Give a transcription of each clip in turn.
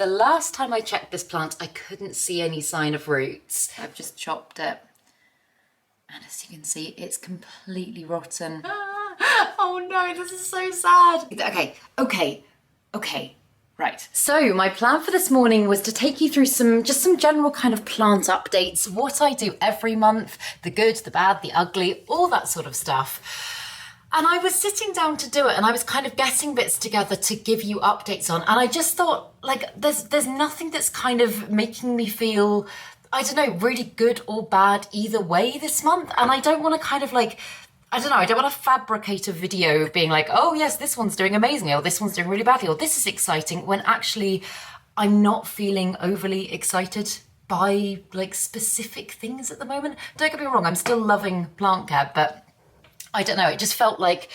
The last time I checked this plant, I couldn't see any sign of roots. I've just chopped it. And as you can see, it's completely rotten. Oh no, this is so sad. Okay. Right. So my plan for this morning was to take you through some general kind of plant updates, what I do every month, the good, the bad, the ugly, all that sort of stuff. And I was sitting down to do it and I was kind of getting bits together to give you updates on. And I just thought, like, there's nothing that's kind of making me feel, I don't know, really good or bad either way this month. And I don't want to kind of like, I don't want to fabricate a video of being like, oh yes, this one's doing amazingly, or this one's doing really badly, or this is exciting, when actually I'm not feeling overly excited by like specific things at the moment. Don't get me wrong, I'm still loving plant care, but I don't know, it just felt like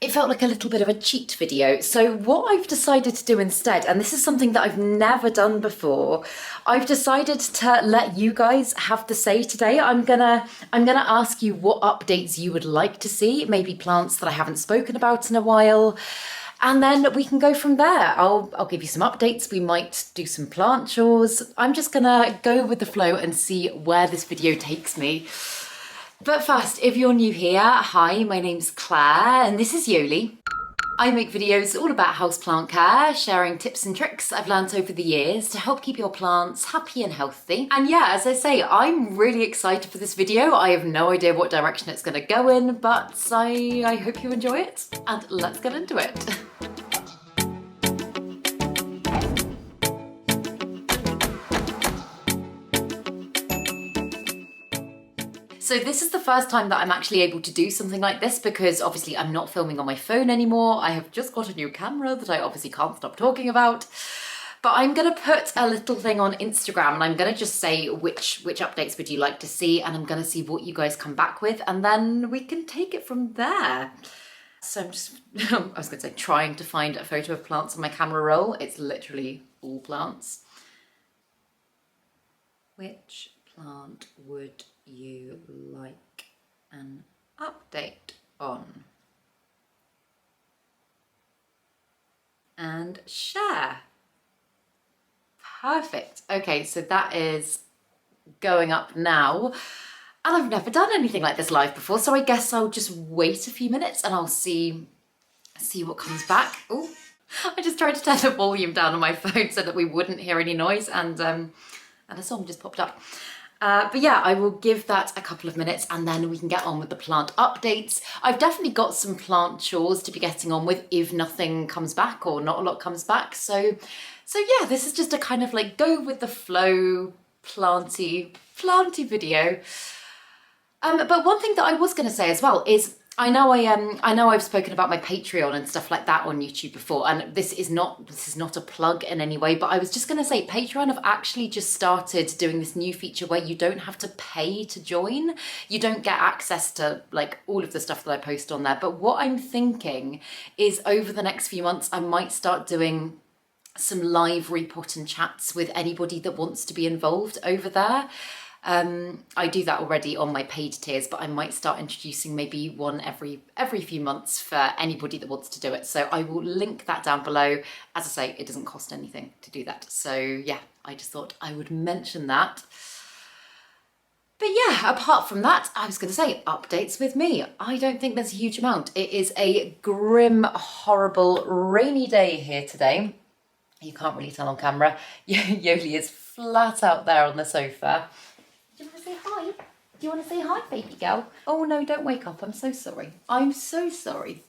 a little bit of a cheat video. So what I've decided to do instead, and this is something that I've never done before, I've decided to let you guys have the say today. I'm gonna ask you what updates you would like to see, maybe plants that I haven't spoken about in a while, and then we can go from there. I'll give you some updates. We might do some plant chores. I'm just gonna go with the flow and see where this video takes me. But first, if you're new here, hi, my name's Claire and this is Joli. I make videos all about houseplant care, sharing tips and tricks I've learned over the years to help keep your plants happy and healthy. And yeah, as I say, I'm really excited for this video. I have no idea what direction it's going to go in, but I hope you enjoy it. And let's get into it. So this is the first time that I'm actually able to do something like this because obviously I'm not filming on my phone anymore. I have just got a new camera that I obviously can't stop talking about. But I'm gonna put a little thing on Instagram and I'm gonna just say which updates would you like to see, and I'm gonna see what you guys come back with, and then we can take it from there. So I'm just, I was gonna say, trying to find a photo of plants on my camera roll. It's literally all plants. Which plant would you like an update on? And share. Perfect. Okay, so that is going up now. And I've never done anything like this live before, so I guess I'll just wait a few minutes and I'll see what comes back. Oh, I just tried to turn the volume down on my phone so that we wouldn't hear any noise, and a song just popped up. But yeah, I will give that a couple of minutes and then we can get on with the plant updates. I've definitely got some plant chores to be getting on with if nothing comes back or not a lot comes back. So yeah, this is just a kind of like go with the flow planty video. But one thing that I was going to say as well is I know I've spoken about my Patreon and stuff like that on YouTube before, and this is not a plug in any way, but I was just going to say Patreon have actually just started doing this new feature where you don't have to pay to join. You don't get access to like all of the stuff that I post on there. But what I'm thinking is over the next few months, I might start doing some live Repot and chats with anybody that wants to be involved over there. I do that already on my paid tiers, but I might start introducing maybe one every few months for anybody that wants to do it. So I will link that down below. As I say, it doesn't cost anything to do that. So yeah, I just thought I would mention that. But yeah, apart from that, I was going to say updates with me. I don't think there's a huge amount. It is a grim, horrible, rainy day here today. You can't really tell on camera. Joli is flat out there on the sofa. Do you want to say hi? Do you want to say hi, baby girl? Oh no, don't wake up. I'm so sorry. I'm so sorry.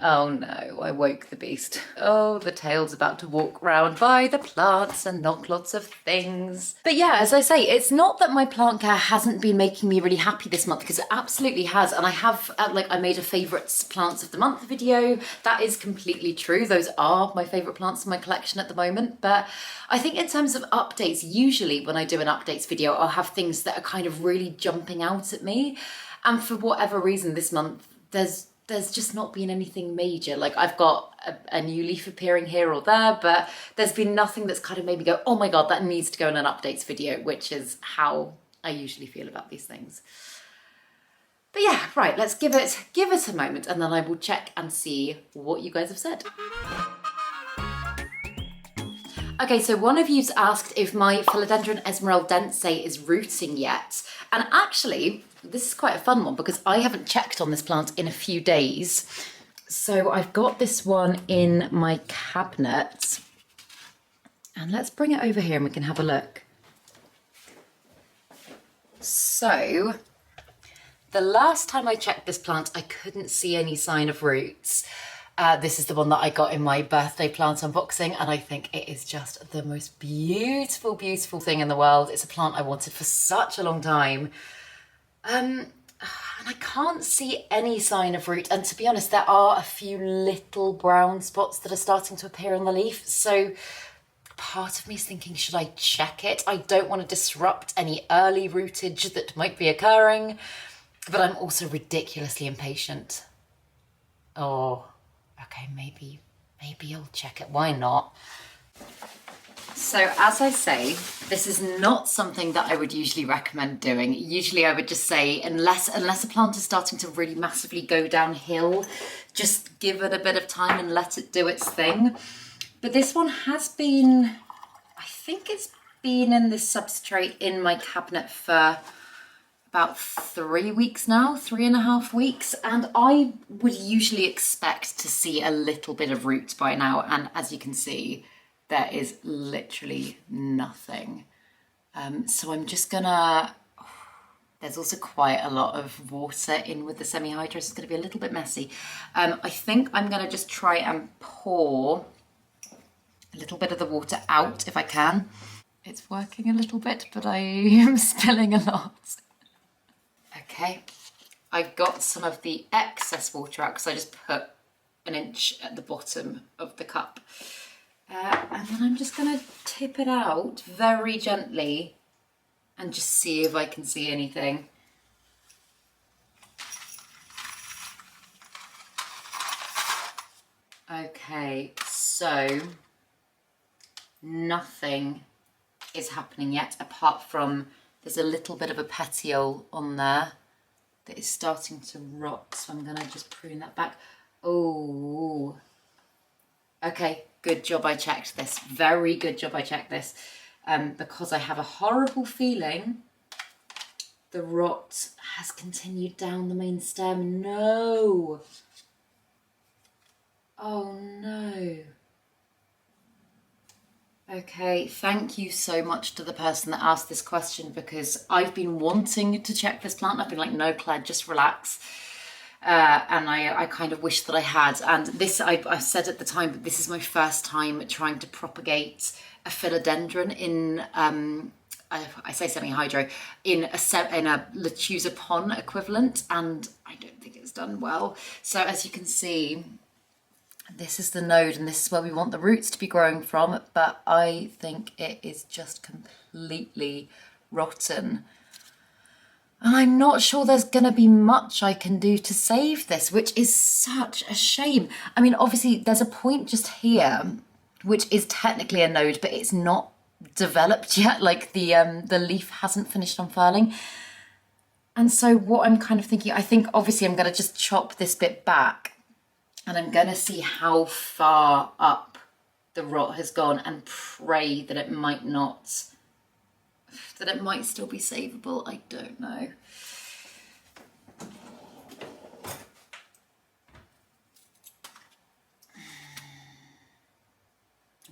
Oh no, I woke the beast. Oh, the tail's about to walk round by the plants and knock lots of things. But yeah, as I say, it's not that my plant care hasn't been making me really happy this month, because it absolutely has. And I have, I made a favourites plants of the month video. That is completely true. Those are my favourite plants in my collection at the moment. But I think in terms of updates, usually when I do an updates video, I'll have things that are kind of really jumping out at me. And for whatever reason this month, there's just not been anything major. Like I've got a new leaf appearing here or there, but there's been nothing that's kind of made me go, oh my God, that needs to go in an updates video, which is how I usually feel about these things. But yeah, right, let's give it a moment and then I will check and see what you guys have said. Okay, so one of you's asked if my Philodendron esmeraldense is rooting yet. And actually, this is quite a fun one because I haven't checked on this plant in a few days. So I've got this one in my cabinet. And let's bring it over here and we can have a look. So, the last time I checked this plant, I couldn't see any sign of roots. This is the one that I got in my birthday plant unboxing, and I think it is just the most beautiful, beautiful thing in the world. It's a plant I wanted for such a long time. And I can't see any sign of root. And to be honest, there are a few little brown spots that are starting to appear on the leaf. So part of me is thinking, should I check it? I don't want to disrupt any early rootage that might be occurring, but I'm also ridiculously impatient. Oh. Okay, maybe I'll check it. Why not? So as I say, this is not something that I would usually recommend doing. Usually I would just say, unless a plant is starting to really massively go downhill, just give it a bit of time and let it do its thing. But this one has been, I think it's been in this substrate in my cabinet for about 3 weeks now, 3.5 weeks, and I would usually expect to see a little bit of root by now, and as you can see, there is literally nothing. So I'm just gonna, there's also quite a lot of water in with the semi-hydro, so it's gonna be a little bit messy. I think I'm gonna just try and pour a little bit of the water out if I can. It's working a little bit, but I am spilling a lot. Okay, I've got some of the excess water out because I just put an inch at the bottom of the cup. And then I'm just going to tip it out very gently and just see if I can see anything. Okay, so nothing is happening yet apart from there's a little bit of a petiole on there that is starting to rot, so I'm gonna just prune that back. Oh, okay, good job I checked this. Very good job I checked this, because I have a horrible feeling the rot has continued down the main stem. No. Oh no. Okay, thank you so much to the person that asked this question because I've been wanting to check this plant. I've been like, no, Claire, just relax. And I kind of wish that I had. And this, I said at the time, but this is my first time trying to propagate a philodendron in, I say semi-hydro, in a Lechuza pon equivalent, and I don't think it's done well. So as you can see, this is the node and this is where we want the roots to be growing from, but I think it is just completely rotten. And I'm not sure there's gonna be much I can do to save this, which is such a shame. I mean, obviously there's a point just here, which is technically a node, but it's not developed yet. Like the leaf hasn't finished unfurling. And so what I'm kind of thinking, I think obviously I'm gonna just chop this bit back and I'm gonna see how far up the rot has gone and pray that it might not, that it might still be savable. I don't know.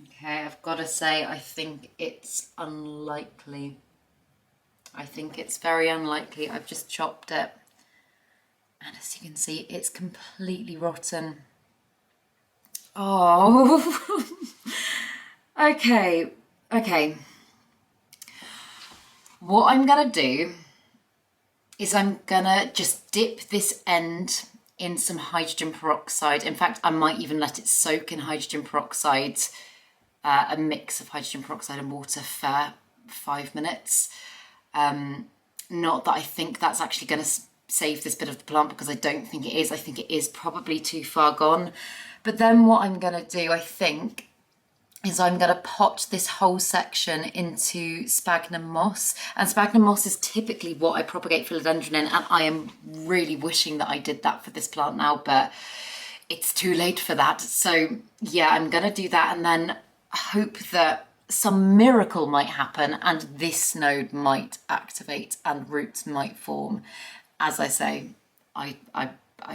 Okay, I've got to say, I think it's unlikely. I think it's very unlikely. I've just chopped it. And as you can see, it's completely rotten. Oh, okay. What I'm gonna do is I'm gonna just dip this end in some hydrogen peroxide. In fact, I might even let it soak in hydrogen peroxide, a mix of hydrogen peroxide and water for 5 minutes. Not that I think that's actually gonna save this bit of the plant, because I don't think it is. I think it is probably too far gone. But then what I'm gonna do, I think, is I'm gonna pot this whole section into sphagnum moss. And sphagnum moss is typically what I propagate philodendron in, and I am really wishing that I did that for this plant now, but it's too late for that. So yeah, I'm gonna do that and then hope that some miracle might happen and this node might activate and roots might form. As I say, I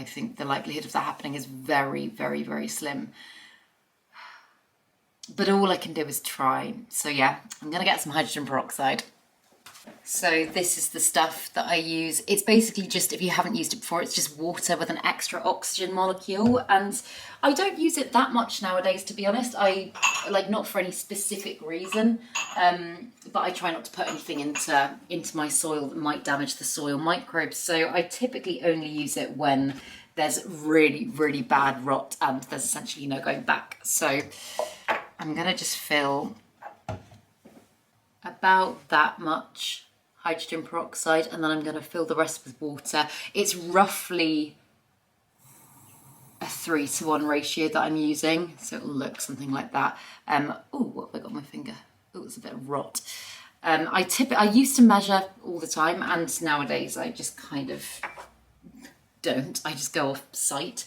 think the likelihood of that happening is very, very, very slim. But all I can do is try. So yeah, I'm gonna get some hydrogen peroxide. So this is the stuff that I use. It's basically just, if you haven't used it before, it's just water with an extra oxygen molecule. And I don't use it that much nowadays, to be honest. I like, not for any specific reason, but I try not to put anything into my soil that might damage the soil microbes. So I typically only use it when there's really, really bad rot and there's essentially no going back. So I'm gonna just fill about that much hydrogen peroxide, and then I'm going to fill the rest with water. It's roughly a 3-to-1 ratio that I'm using, so it'll look something like that. Oh, what have I got on my finger? Oh, it's a bit of rot. I used to measure all the time, and nowadays I just kind of don't. I just go off sight.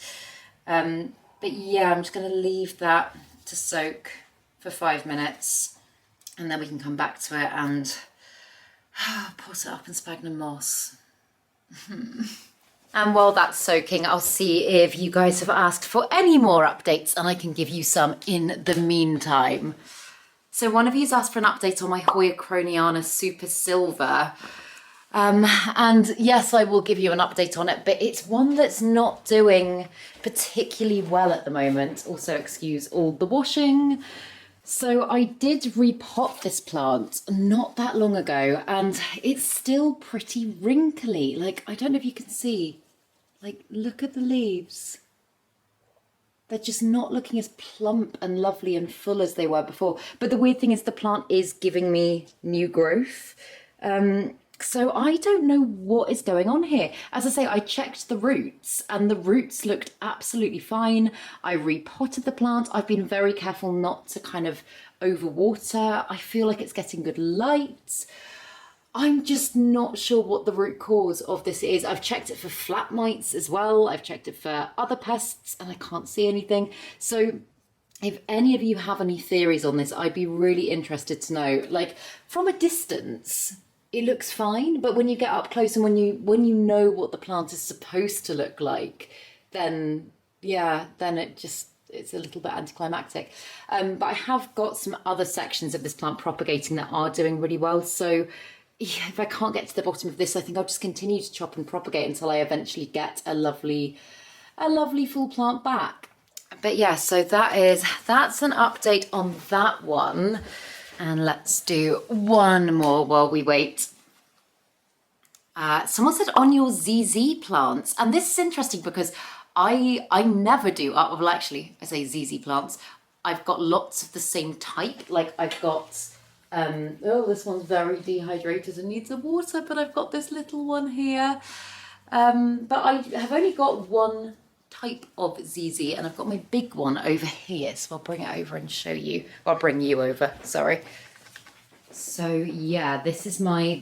But yeah, I'm just going to leave that to soak for 5 minutes. And then we can come back to it and pot it up in sphagnum moss. And while that's soaking, I'll see if you guys have asked for any more updates and I can give you some in the meantime. So one of you's asked for an update on my Hoya croniana Super Silver. And yes, I will give you an update on it, but it's one that's not doing particularly well at the moment. Also, excuse all the washing. So I did repot this plant not that long ago and it's still pretty wrinkly. Like, I don't know if you can see, like, look at the leaves. They're just not looking as plump and lovely and full as they were before. But the weird thing is the plant is giving me new growth. So I don't know what is going on here. As I say, I checked the roots and the roots looked absolutely fine. I repotted the plant. I've been very careful not to kind of overwater. I feel like it's getting good light. I'm just not sure what the root cause of this is. I've checked it for flat mites as well. I've checked it for other pests and I can't see anything. So if any of you have any theories on this, I'd be really interested to know. Like, from a distance, it looks fine, but when you get up close and when you know what the plant is supposed to look like, then yeah, then it's a little bit anticlimactic. But I have got some other sections of this plant propagating that are doing really well. So yeah, if I can't get to the bottom of this, I think I'll just continue to chop and propagate until I eventually get a lovely full plant back. But yeah, so that's an update on that one. And let's do one more while we wait. Someone said on your ZZ plants, and this is interesting because I never do, well actually I say ZZ plants, I've got lots of the same type. Like I've got, oh, this one's very dehydrated and needs some water, but I've got this little one here. But I have only got one type of ZZ and I've got my big one over here, so I'll bring it over and show you. I'll bring you over, sorry. So yeah, this is my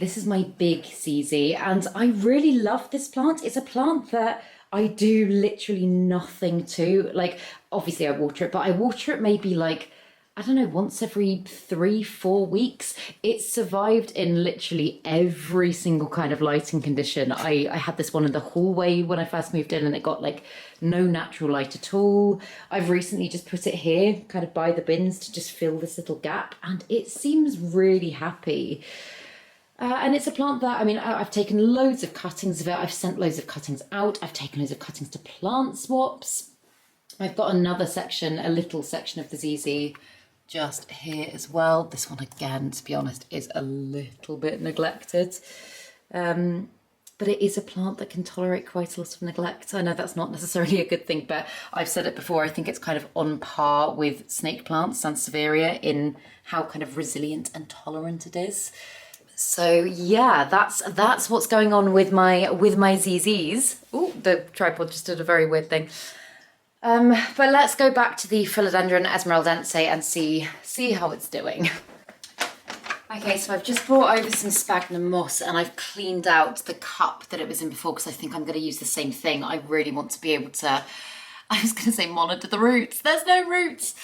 big ZZ and I really love this plant. It's a plant that I do literally nothing to. Like, obviously I water it, but I water it maybe like, I don't know, once every 3-4 weeks. It's survived in literally every single kind of lighting condition. I had this one in the hallway when I first moved in and it got like no natural light at all. I've recently just put it here, kind of by the bins to just fill this little gap and it seems really happy. And it's a plant that, I mean, I've taken loads of cuttings of it. I've sent loads of cuttings out. I've taken loads of cuttings to plant swaps. I've got another section, a little section of the ZZ just here as well. This one again, to be honest, is a little bit neglected. But it is a plant that can tolerate quite a lot of neglect. I know that's not necessarily a good thing, but I've said it before, I think it's kind of on par with snake plants, Sansevieria, in how kind of resilient and tolerant it is. So yeah, that's what's going on with my ZZs. Oh, the tripod just did a very weird thing. But let's go back to the Philodendron esmeraldense and see how it's doing. Okay, so I've just brought over some sphagnum moss and I've cleaned out the cup that it was in before because I think I'm going to use the same thing. I really want to be able to, I was going to say monitor the roots. There's no roots.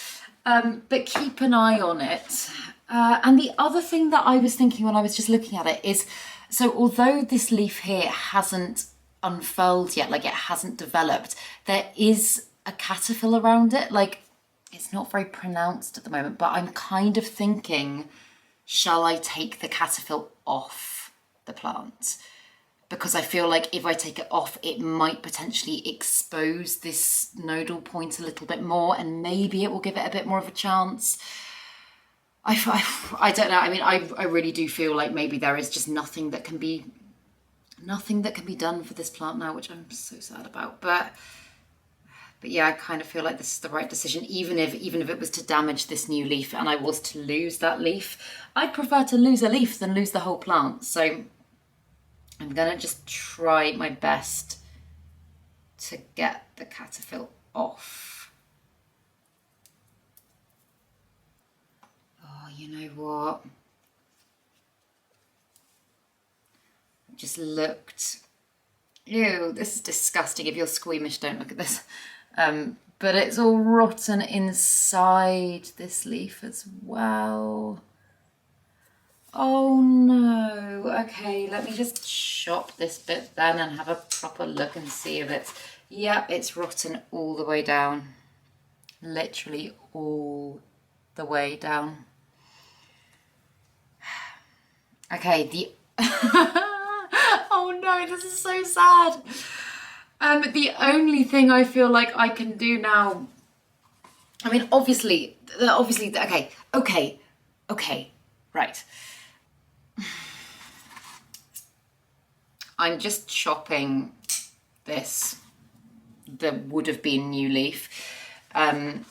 But keep an eye on it. And the other thing that I was thinking when I was just looking at it is, so although this leaf here hasn't unfurled yet, like it hasn't developed, there is a caterpillar around it. Like, it's not very pronounced at the moment, but I'm kind of thinking, shall I take the caterpillar off the plant? Because I feel like if I take it off, it might potentially expose this nodal point a little bit more, and maybe it will give it a bit more of a chance. I don't know. I mean, I really do feel like maybe there is just nothing that can be done for this plant now, which I'm so sad about. But yeah, I kind of feel like this is the right decision, even if it was to damage this new leaf and I was to lose that leaf. I'd prefer to lose a leaf than lose the whole plant. So I'm gonna just try my best to get the caterpillar off. Oh, you know what? I've just looked. Ew, this is disgusting. If you're squeamish, don't look at this. But it's all rotten inside this leaf as well. Oh no. Okay, let me just chop this bit then and have a proper look and see if it's... Yep, it's rotten all the way down. Literally all the way down. Okay, the... Oh no, this is so sad. The only thing I feel like I can do now... I mean, obviously, okay, right. I'm just chopping this, the would have been new leaf, and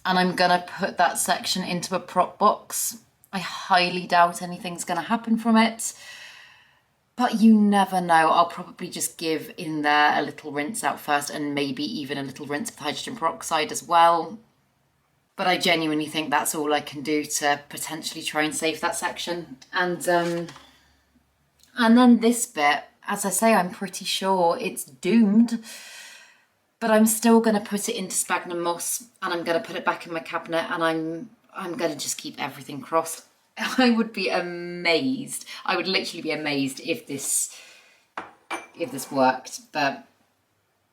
I'm gonna put that section into a prop box. I highly doubt anything's gonna happen from it, but you never know. I'll probably just give in there a little rinse out first, and maybe even a little rinse with hydrogen peroxide as well. But I genuinely think that's all I can do to potentially try and save that section. And then this bit, as I say, I'm pretty sure it's doomed, but I'm still going to put it into sphagnum moss, and I'm going to put it back in my cabinet, and I'm going to just keep everything crossed. I would be amazed. I would literally be amazed if this worked, but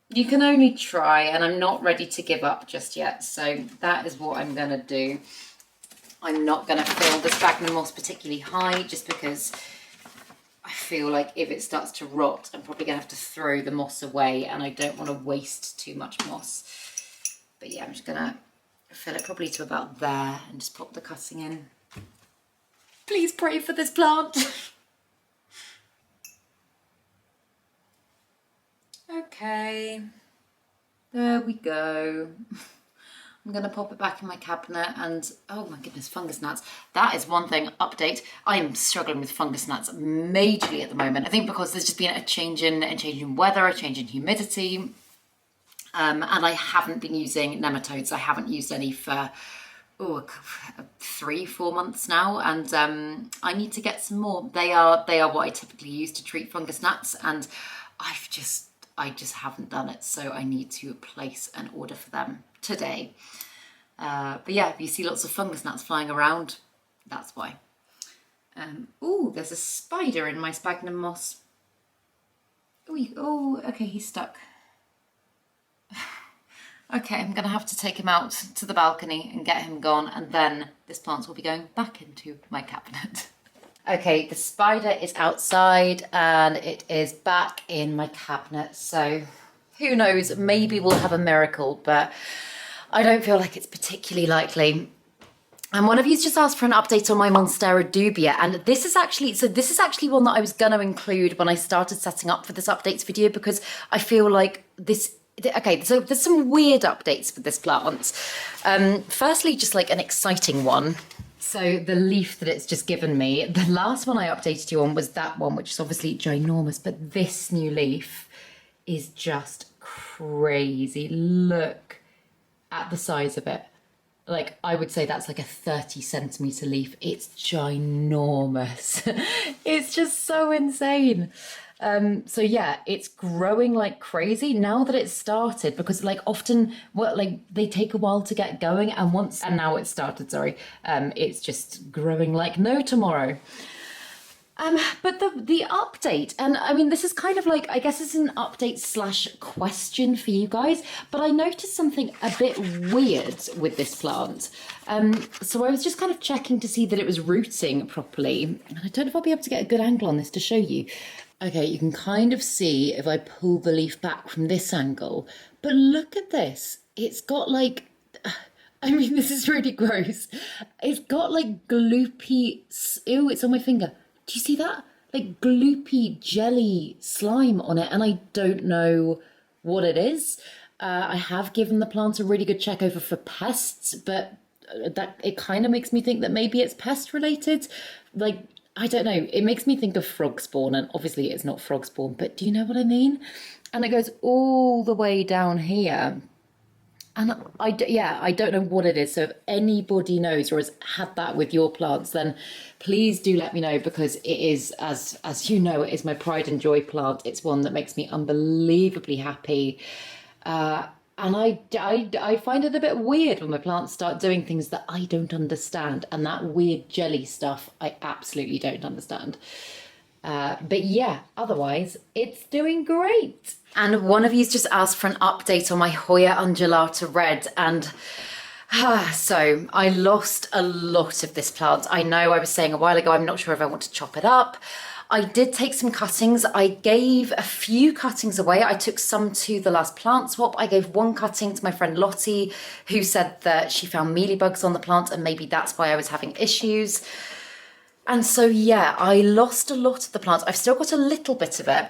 you can only try, and I'm not ready to give up just yet. So that is what I'm going to do. I'm not going to fill the sphagnum moss particularly high, just because I feel like if it starts to rot, I'm probably going to have to throw the moss away, and I don't want to waste too much moss. But yeah, I'm just going to fill it probably to about there and just pop the cutting in. Please pray for this plant. Okay, there we go. I'm going to pop it back in my cabinet, and oh my goodness, fungus gnats. That is one thing, update. I am struggling with fungus gnats majorly at the moment. I think because there's just been a change in weather, a change in humidity, and I haven't been using nematodes. I haven't used any for 3-4 months now, and I need to get some more. They are what I typically use to treat fungus gnats, and I just haven't done it, so I need to place an order for them today. But yeah, if you see lots of fungus gnats flying around, that's why. Oh, there's a spider in my sphagnum moss. Oh, okay, he's stuck. Okay, I'm gonna have to take him out to the balcony and get him gone, and then this plant will be going back into my cabinet. Okay, the spider is outside and it is back in my cabinet, so who knows, maybe we'll have a miracle, but I don't feel like it's particularly likely. And one of you's just asked for an update on my Monstera dubia, and this is actually one that I was going to include when I started setting up for this updates video, because I feel like this... Okay, so there's some weird updates for this plant. Firstly, just like an exciting one. So the leaf that it's just given me, the last one I updated you on was that one, which is obviously ginormous, but this new leaf is just crazy. Look at the size of it. Like, I would say that's like a 30 centimetre leaf. It's ginormous. It's just so insane. So yeah, it's growing like crazy now that it's started, because like often like they take a while to get going, and now it's started, sorry. It's just growing like no tomorrow. But the update, and I mean, this is kind of like, I guess it's an update slash question for you guys, but I noticed something a bit weird with this plant. So I was just kind of checking to see that it was rooting properly, and I don't know if I'll be able to get a good angle on this to show you. Okay, you can kind of see if I pull the leaf back from this angle, but look at this. It's got like, I mean, this is really gross. It's got like gloopy, ew, it's on my finger. Do you see that? Like gloopy jelly slime on it, and I don't know what it is. I have given the plant a really good check over for pests, but that it kind of makes me think that maybe it's pest related. Like, I don't know. It makes me think of frog spawn, and obviously it's not frog spawn, but do you know what I mean? And it goes all the way down here. And I don't know what it is. So if anybody knows or has had that with your plants, then please do let me know, because it is, as you know, it is my pride and joy plant. It's one that makes me unbelievably happy. And I find it a bit weird when my plants start doing things that I don't understand. And that weird jelly stuff, I absolutely don't understand. But yeah, otherwise, it's doing great. And one of you's just asked for an update on my Hoya undulata red, and so I lost a lot of this plant. I know I was saying a while ago, I'm not sure if I want to chop it up. I did take some cuttings. I gave a few cuttings away. I took some to the last plant swap. I gave one cutting to my friend Lottie, who said that she found mealybugs on the plant, and maybe that's why I was having issues. And so, yeah, I lost a lot of the plants. I've still got a little bit of it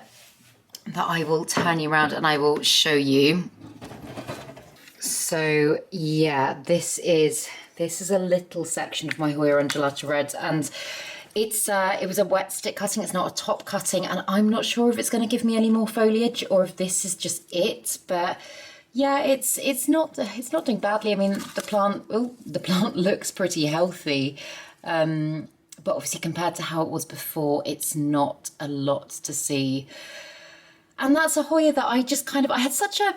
that I will turn you around and I will show you. So, yeah, this is a little section of my Hoya undulata red, and it was a wet stick cutting. It's not a top cutting, and I'm not sure if it's going to give me any more foliage or if this is just it. But yeah, it's not doing badly. I mean, the plant looks pretty healthy. But obviously compared to how it was before, it's not a lot to see. And that's a Hoya that I had such a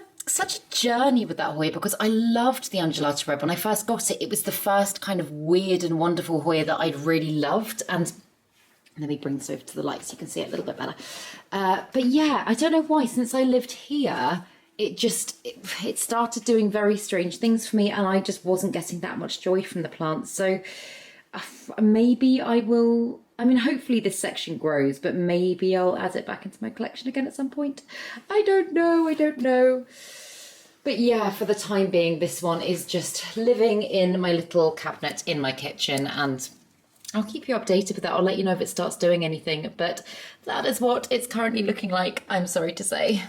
journey with that Hoya, because I loved the undulata red. When I first got it, it was the first kind of weird and wonderful Hoya that I'd really loved. And let me bring this over to the light so you can see it a little bit better. But yeah, I don't know why, since I lived here, it started doing very strange things for me, and I just wasn't getting that much joy from the plants. So maybe I will, I mean, hopefully this section grows, but maybe I'll add it back into my collection again at some point. I don't know. But yeah, for the time being, this one is just living in my little cabinet in my kitchen, and I'll keep you updated with that. I'll let you know if it starts doing anything, but that is what it's currently looking like, I'm sorry to say.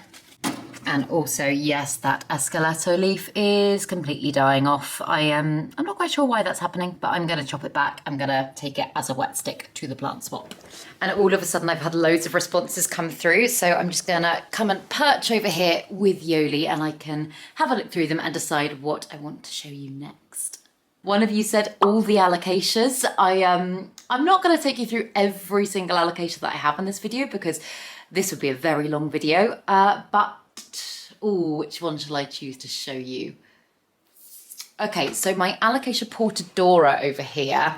And also, yes, that esqueleto leaf is completely dying off. I'm not quite sure why that's happening, but I'm going to chop it back. I'm going to take it as a wet stick to the plant swap. And all of a sudden, I've had loads of responses come through. So I'm just going to come and perch over here with Joli, and I can have a look through them and decide what I want to show you next. One of you said all the Alocasias. I'm not going to take you through every single Alocasia that I have in this video, because this would be a very long video, but which one shall I choose to show you? Okay, so my Alocasia portadora over here,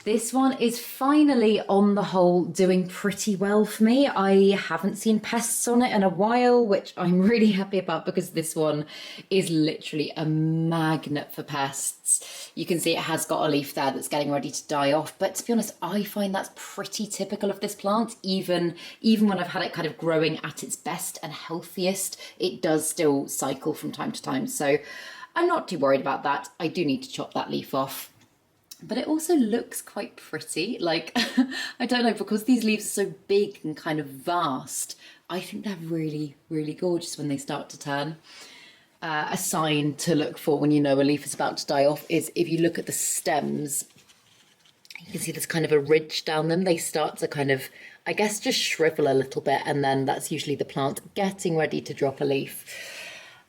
this one is finally, on the whole, doing pretty well for me. I haven't seen pests on it in a while, which I'm really happy about, because this one is literally a magnet for pests. You can see it has got a leaf there that's getting ready to die off, but to be honest, I find that's pretty typical of this plant. Even when I've had it kind of growing at its best and healthiest, it does still cycle from time to time. So I'm not too worried about that. I do need to chop that leaf off. But it also looks quite pretty. Like, I don't know, because these leaves are so big and kind of vast, I think they're really, really gorgeous when they start to turn. A sign to look for when you know a leaf is about to die off is if you look at the stems, you can see there's kind of a ridge down them. They start to kind of, I guess, just shrivel a little bit, and then that's usually the plant getting ready to drop a leaf.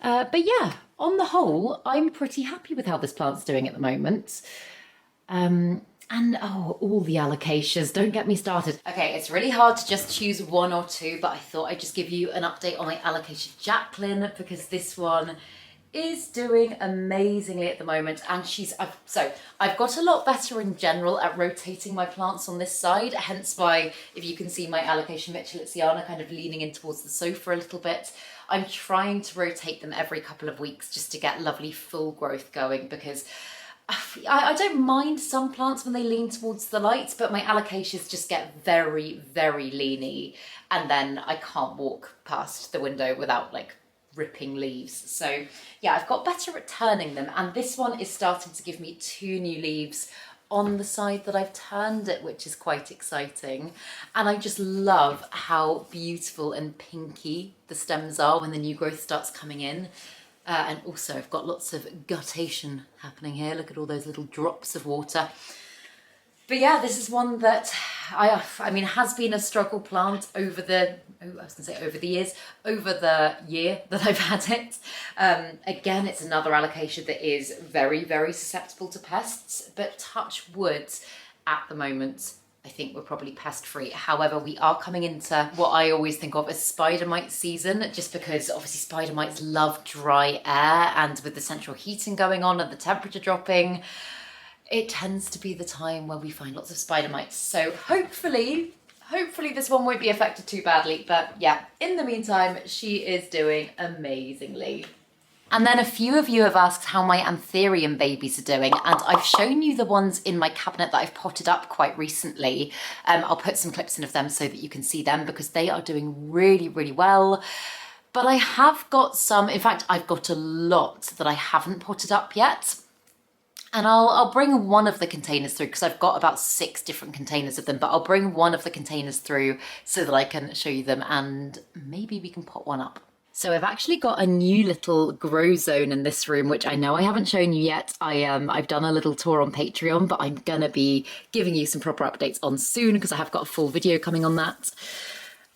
But yeah, on the whole, I'm pretty happy with how this plant's doing at the moment. And And oh, all the alocasias, don't get me started. Okay, it's really hard to just choose one or two, but I thought I'd just give you an update on my Alocasia Jacqueline because this one is doing amazingly at the moment, and I've got a lot better in general at rotating my plants on this side, hence why, if you can see my Alocasia Mitchellitziana kind of leaning in towards the sofa a little bit, I'm trying to rotate them every couple of weeks just to get lovely full growth going, because I don't mind some plants when they lean towards the light, but my alocasias just get very, very leany, and then I can't walk past the window without like ripping leaves. So yeah, I've got better at turning them, and this one is starting to give me 2 new leaves on the side that I've turned it, which is quite exciting. And I just love how beautiful and pinky the stems are when the new growth starts coming in. And also I've got lots of guttation happening here. Look at all those little drops of water. But yeah, this is one that I mean has been a struggle plant over the year that I've had it. Again, it's another alocasia that is very, very susceptible to pests, but touch wood at the moment, I think we're probably pest free. However, we are coming into what I always think of as spider mite season, just because obviously spider mites love dry air, and with the central heating going on and the temperature dropping, it tends to be the time where we find lots of spider mites. So hopefully this one won't be affected too badly. But yeah, in the meantime, she is doing amazingly. And then a few of you have asked how my Anthurium babies are doing, and I've shown you the ones in my cabinet that I've potted up quite recently. I'll put some clips in of them so that you can see them, because they are doing really, really well. But I have got some, in fact, I've got a lot that I haven't potted up yet. And I'll bring one of the containers through, because I've got about 6 different containers of them, but I'll bring one of the containers through so that I can show you them, and maybe we can pot one up. So I've actually got a new little grow zone in this room, which I know I haven't shown you yet. I've done a little tour on Patreon, but I'm gonna be giving you some proper updates on soon, because I have got a full video coming on that.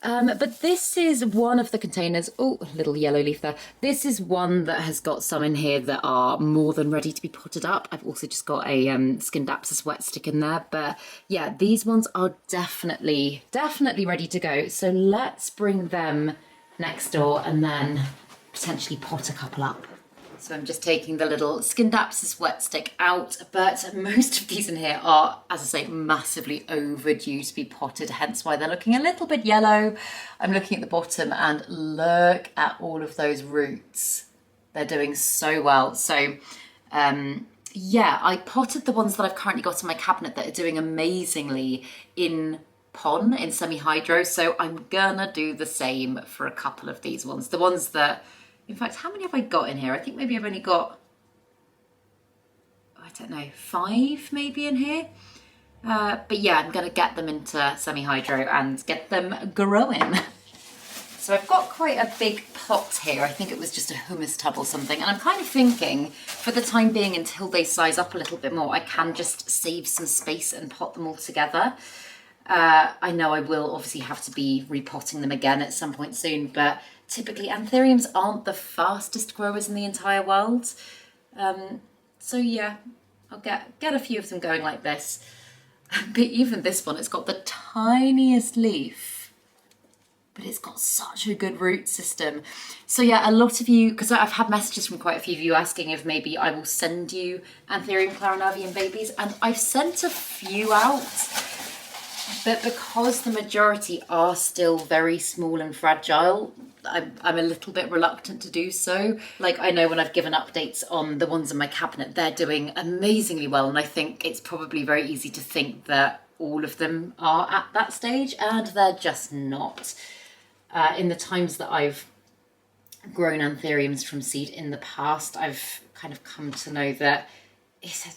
But this is one of the containers. Oh, a little yellow leaf there. This is one that has got some in here that are more than ready to be potted up. I've also just got a Scindapsus wet stick in there. But yeah, these ones are definitely ready to go. So let's bring them next door and then potentially pot a couple up. So I'm just taking the little Scindapsus wet stick out, but most of these in here are, as I say, massively overdue to be potted, hence why they're looking a little bit yellow. I'm looking at the bottom and look at all of those roots. They're doing so well. So yeah, I potted the ones that I've currently got in my cabinet that are doing amazingly in in semi-hydro, so I'm gonna do the same for a couple of these ones. The ones that, in fact, how many have I got in here? I think maybe I've only got, I don't know, 5 maybe in here. But yeah, I'm gonna get them into semi-hydro and get them growing. So I've got quite a big pot here. I think it was just a humus tub or something. And I'm kind of thinking, for the time being, until they size up a little bit more, I can just save some space and pot them all together. I know I will obviously have to be repotting them again at some point soon, but typically Anthuriums aren't the fastest growers in the entire world. So yeah, I'll get a few of them going like this. But even this one, it's got the tiniest leaf, but it's got such a good root system. So yeah, a lot of you, because I've had messages from quite a few of you asking if maybe I will send you Anthurium clarinavium babies, and I've sent a few out. But because the majority are still very small and fragile, I'm a little bit reluctant to do so. Like, I know when I've given updates on the ones in my cabinet, they're doing amazingly well. And I think it's probably very easy to think that all of them are at that stage, and they're just not. In the times that I've grown Anthuriums from seed in the past, I've kind of come to know that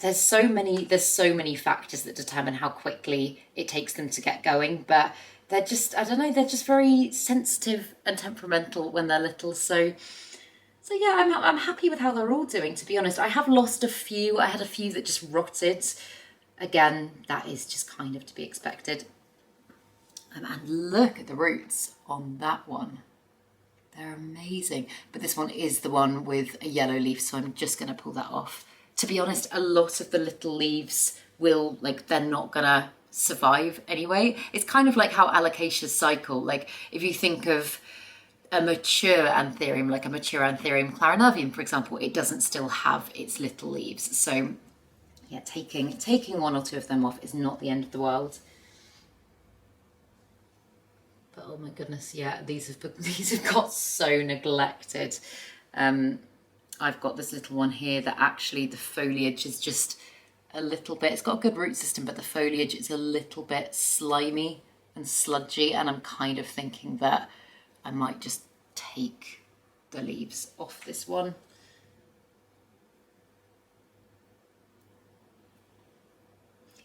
there's so many factors that determine how quickly it takes them to get going, but they're just, I don't know, they're just very sensitive and temperamental when they're little. So yeah, I'm happy with how they're all doing, to be honest. I have lost a few. I had a few that just rotted. Again, that is just kind of to be expected. And look at the roots on that one. They're amazing. But this one is the one with a yellow leaf, so I'm just going to pull that off. To be honest, a lot of the little leaves will, like, they're not gonna survive anyway. It's kind of like how Alocasias cycle. Like, if you think of a mature Anthurium, like a mature Anthurium clarinavium, for example, it doesn't still have its little leaves. So yeah, taking one or two of them off is not the end of the world. But oh my goodness, yeah, these have got so neglected. I've got this little one here that actually the foliage is just a little bit, it's got a good root system, but the foliage is a little bit slimy and sludgy, and I'm kind of thinking that I might just take the leaves off this one.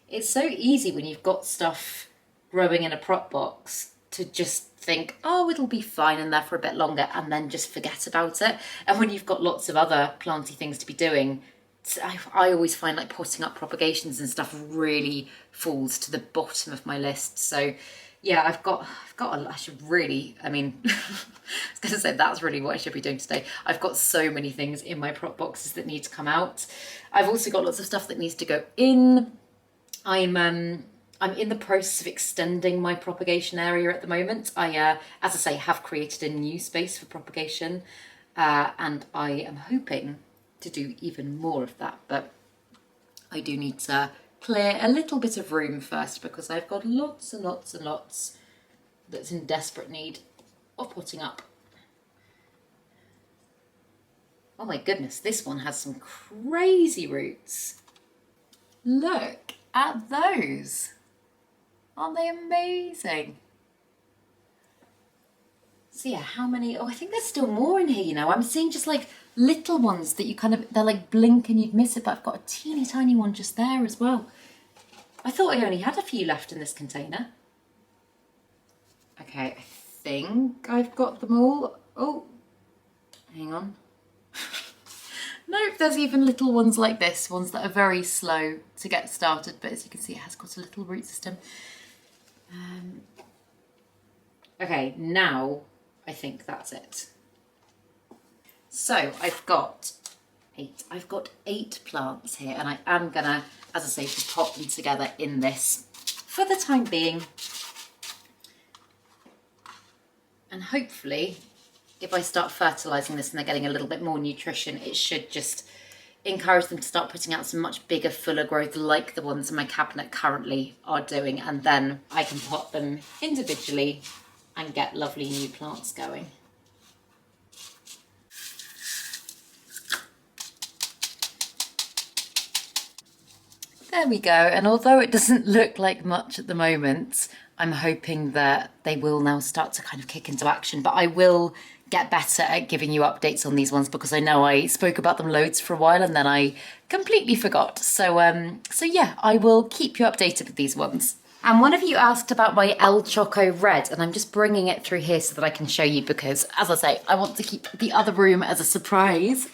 It's so easy when you've got stuff growing in a prop box to just think, oh, it'll be fine in there for a bit longer, and then just forget about it. And when you've got lots of other planty things to be doing, I always find like potting up propagations and stuff really falls to the bottom of my list. So yeah, I've got I should really, I mean, I was gonna say that's really what I should be doing today. I've got so many things in my prop boxes that need to come out. I've also got lots of stuff that needs to go in. I'm in the process of extending my propagation area at the moment. I, as I say, have created a new space for propagation, and I am hoping to do even more of that, but I do need to clear a little bit of room first because I've got lots and lots and lots that's in desperate need of putting up. Oh my goodness, this one has some crazy roots. Look at those. Aren't they amazing? So yeah, how many? Oh, I think there's still more in here, you know. I'm seeing just like little ones that you kind of, they're like blink and you'd miss it, but I've got a teeny tiny one just there as well. I thought I only had a few left in this container. Okay, I think I've got them all. Oh, hang on. Nope, there's even little ones like this, ones that are very slow to get started, but as you can see, it has got a little root system. Okay, now I think that's it. So I've got 8 plants here, and I am gonna, as I say, just pop them together in this for the time being. And hopefully, if I start fertilising this and they're getting a little bit more nutrition, it should just encourage them to start putting out some much bigger, fuller growth like the ones in my cabinet currently are doing, and then I can pot them individually and get lovely new plants going. There we go, and although it doesn't look like much at the moment, I'm hoping that they will now start to kind of kick into action, but I will get better at giving you updates on these ones because I know I spoke about them loads for a while and then I completely forgot. So yeah, I will keep you updated with these ones. And one of you asked about my El Choco Red, and I'm just bringing it through here so that I can show you because, as I say, I want to keep the other room as a surprise.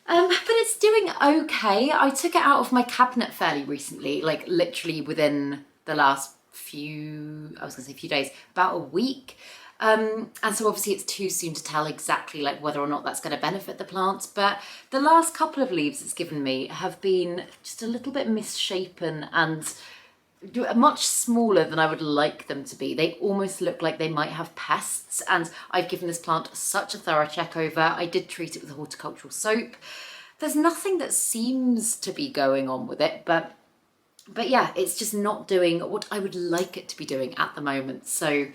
But it's doing okay. I took it out of my cabinet fairly recently, like literally within the last few days, about a week. And so obviously it's too soon to tell exactly like whether or not that's going to benefit the plants, but the last couple of leaves it's given me have been just a little bit misshapen and much smaller than I would like them to be. They almost look like they might have pests, and I've given this plant such a thorough check over. I did treat it with horticultural soap. There's nothing that seems to be going on with it, but yeah, it's just not doing what I would like it to be doing at the moment. So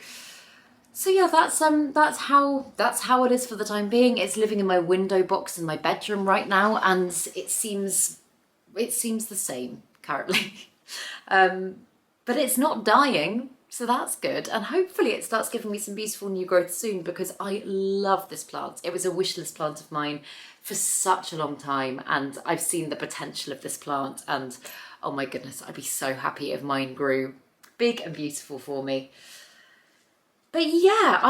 yeah, that's how it is for the time being. It's living in my window box in my bedroom right now, and it seems the same currently. But it's not dying, so that's good. And hopefully it starts giving me some beautiful new growth soon because I love this plant. It was a wish list plant of mine for such a long time, and I've seen the potential of this plant, and oh my goodness, I'd be so happy if mine grew big and beautiful for me. But yeah,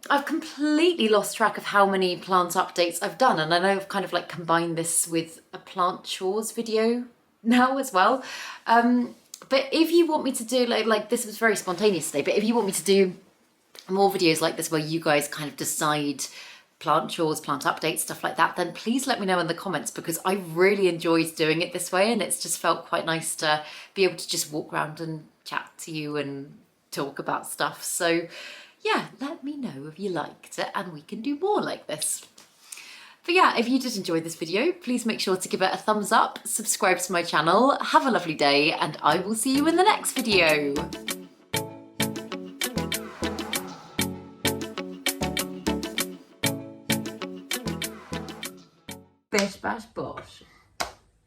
I've completely lost track of how many plant updates I've done, and I know I've kind of like combined this with a plant chores video now as well. But if you want me to do like this was very spontaneous today, but if you want me to do more videos like this where you guys kind of decide plant chores, plant updates, stuff like that, then please let me know in the comments, because I really enjoyed doing it this way, and it's just felt quite nice to be able to just walk around and chat to you and talk about stuff. So yeah, let me know if you liked it and we can do more like this. But yeah, if you did enjoy this video, please make sure to give it a thumbs up, subscribe to my channel, have a lovely day, and I will see you in the next video. Bish bash bosh.